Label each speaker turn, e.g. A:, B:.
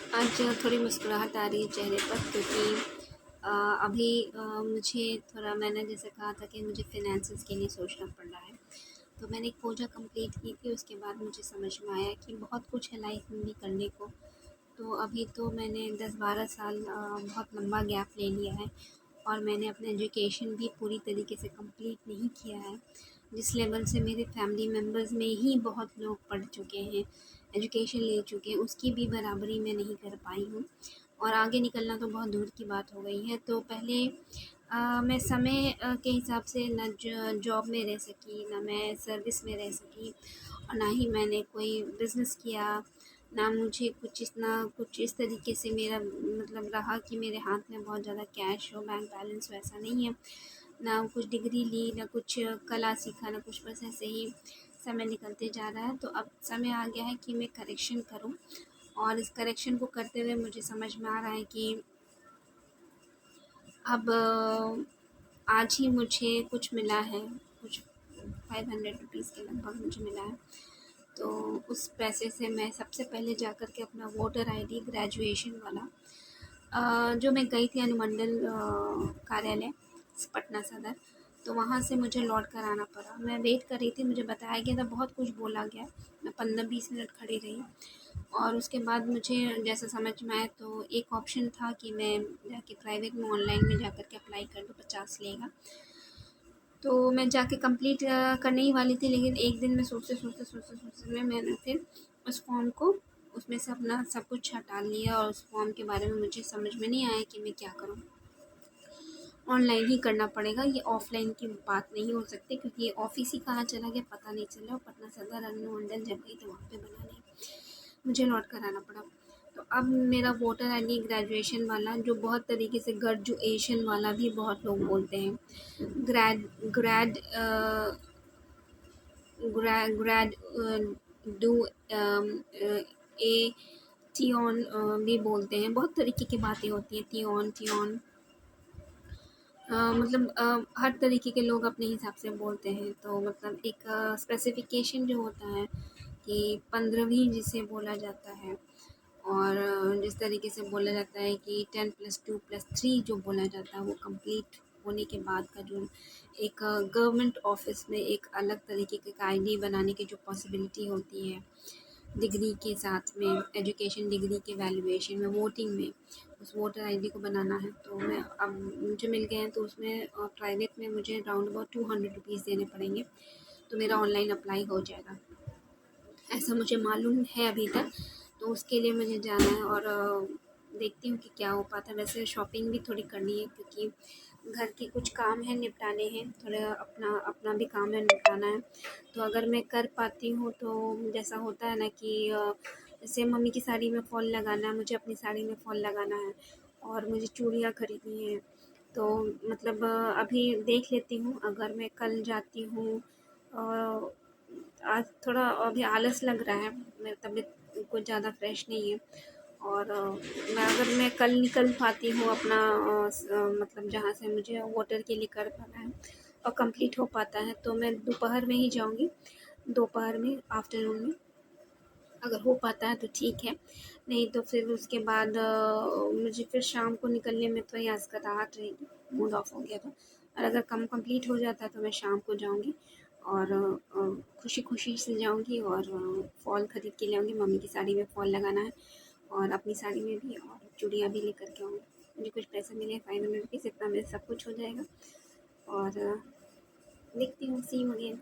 A: आज थोड़ी मुस्कुराहट आ रही है चेहरे पर क्योंकि अ, अभी मुझे थोड़ा मैंने जैसे कहा था कि मुझे फ़ाइनेंसेस के लिए सोचना पड़ रहा है। तो मैंने एक पूजा कंप्लीट की थी, उसके बाद मुझे समझ में आया कि बहुत कुछ है लाइफ में भी करने को। तो अभी तो मैंने 10-12 साल बहुत लंबा गैप ले लिया है और मैंने अपना एजुकेशन भी पूरी तरीके से कंप्लीट नहीं किया है। जिस लेवल से मेरे फैमिली मेम्बर्स में ही बहुत लोग पढ़ चुके हैं, एजुकेशन ले चुके हैं, उसकी भी बराबरी मैं नहीं कर पाई हूँ और आगे निकलना तो बहुत दूर की बात हो गई है। तो पहले मैं समय के हिसाब से ना जॉब में रह सकी, ना मैं सर्विस में रह सकी और ना ही मैंने कोई बिज़नेस किया, ना मुझे कुछ इस तरीके से मेरा मतलब रहा कि मेरे हाथ में बहुत ज़्यादा कैश हो, बैंक बैलेंस वैसा नहीं है। ना कुछ डिग्री ली, ना कुछ कला सीखा, ना कुछ, बस ऐसे ही समय निकलते जा रहा है। तो अब समय आ गया है कि मैं करेक्शन करूँ और इस करेक्शन को करते हुए मुझे समझ में आ रहा है कि अब आज ही मुझे कुछ मिला है, कुछ 500 रुपीज़ के लगभग मुझे मिला है। तो उस पैसे से मैं सबसे पहले जा कर के अपना वोटर आईडी ग्रेजुएशन वाला जो मैं गई थी अनुमंडल कार्यालय पटना सदर, तो वहाँ से मुझे लौट कर आना पड़ा। मैं वेट कर रही थी, मुझे बताया गया था, बहुत कुछ बोला गया। मैं 15-20 मिनट खड़ी रही और उसके बाद मुझे जैसा समझ में आया तो एक ऑप्शन था कि मैं जाके प्राइवेट में ऑनलाइन में जा कर के अप्लाई कर दूँ, 50 लेगा। तो मैं जाके कंप्लीट करने ही वाली थी, लेकिन एक दिन में सोचते में मैंने फिर उस फॉर्म को उसमें से अपना सब कुछ हटा लिया और उस फॉर्म के बारे में मुझे समझ में नहीं आया कि मैं क्या करूँ। ऑनलाइन ही करना पड़ेगा, ये ऑफ़लाइन की बात नहीं हो सकती क्योंकि ये ऑफ़िस ही कहाँ चला गया पता नहीं चला और पटना सदर अनुमंडल जब गई तो वहाँ पे बना नहीं, मुझे लौट कर आना पड़ा। तो अब मेरा वोटर आईडी ग्रेजुएशन वाला, जो बहुत तरीके से ग्रेजुएशन वाला भी बहुत लोग बोलते हैं, ग्रैड ग्रैड ग्रैड डू ए टियोन भी बोलते हैं, बहुत तरीके की बातें होती हैं, टियोन टियोन मतलब हर तरीके के लोग अपने हिसाब से बोलते हैं। तो मतलब एक स्पेसिफिकेशन जो होता है कि 15वीं जिसे बोला जाता है और जिस तरीके से बोला जाता है कि 10+2+3 जो बोला जाता है वो कंप्लीट होने के बाद का जो एक गवर्नमेंट ऑफिस में एक अलग तरीके का आईडी बनाने की जो पॉसिबिलिटी होती है, डिग्री के साथ में एजुकेशन डिग्री के वैल्यूएशन में वोटिंग में उस वोटर आईडी को बनाना है। तो मैं अब मुझे मिल गए हैं, तो उसमें प्राइवेट में मुझे राउंड अबाउट 200 रुपीज़ देने पड़ेंगे, तो मेरा ऑनलाइन अप्लाई हो जाएगा, ऐसा मुझे मालूम है अभी तक। तो उसके लिए मुझे जाना है और देखती हूँ कि क्या हो पाता है। वैसे शॉपिंग भी थोड़ी करनी है क्योंकि घर के कुछ काम हैं निपटाने हैं, थोड़ा अपना अपना भी काम है निपटाना है। तो अगर मैं कर पाती हूँ तो जैसा होता है ना कि जैसे मम्मी की साड़ी में फ़ॉल लगाना है, मुझे अपनी साड़ी में फ़ॉल लगाना है और मुझे चूड़ियाँ खरीदनी हैं। तो मतलब अभी देख लेती हूँ, अगर मैं कल जाती हूँ आज थोड़ा अभी आलस लग रहा है, मेरी तबीयत कुछ ज़्यादा फ्रेश नहीं है और मैं कल निकल पाती हूँ अपना मतलब जहाँ से मुझे वोटर के लिए कर पाना है और कंप्लीट हो पाता है तो मैं दोपहर में ही जाऊँगी, दोपहर में आफ्टरनून में अगर हो पाता है तो ठीक है, नहीं तो फिर उसके बाद मुझे फिर शाम को निकलने में थोड़ी असकताहट रहेगी, मूड ऑफ हो गया तो। और अगर कम कंप्लीट हो जाता है तो मैं शाम को जाऊँगी और खुशी-खुशी से जाऊँगी और फ़ॉल ख़रीद के ले आऊँगी, मम्मी की साड़ी में फ़ॉल लगाना है और अपनी साड़ी में भी और चूड़ियाँ भी लेकर के आऊँगी। मुझे कुछ पैसे मिले 500 रुपीज़, इतना में सब कुछ हो जाएगा और देखती हूँ, सी यू अगेन।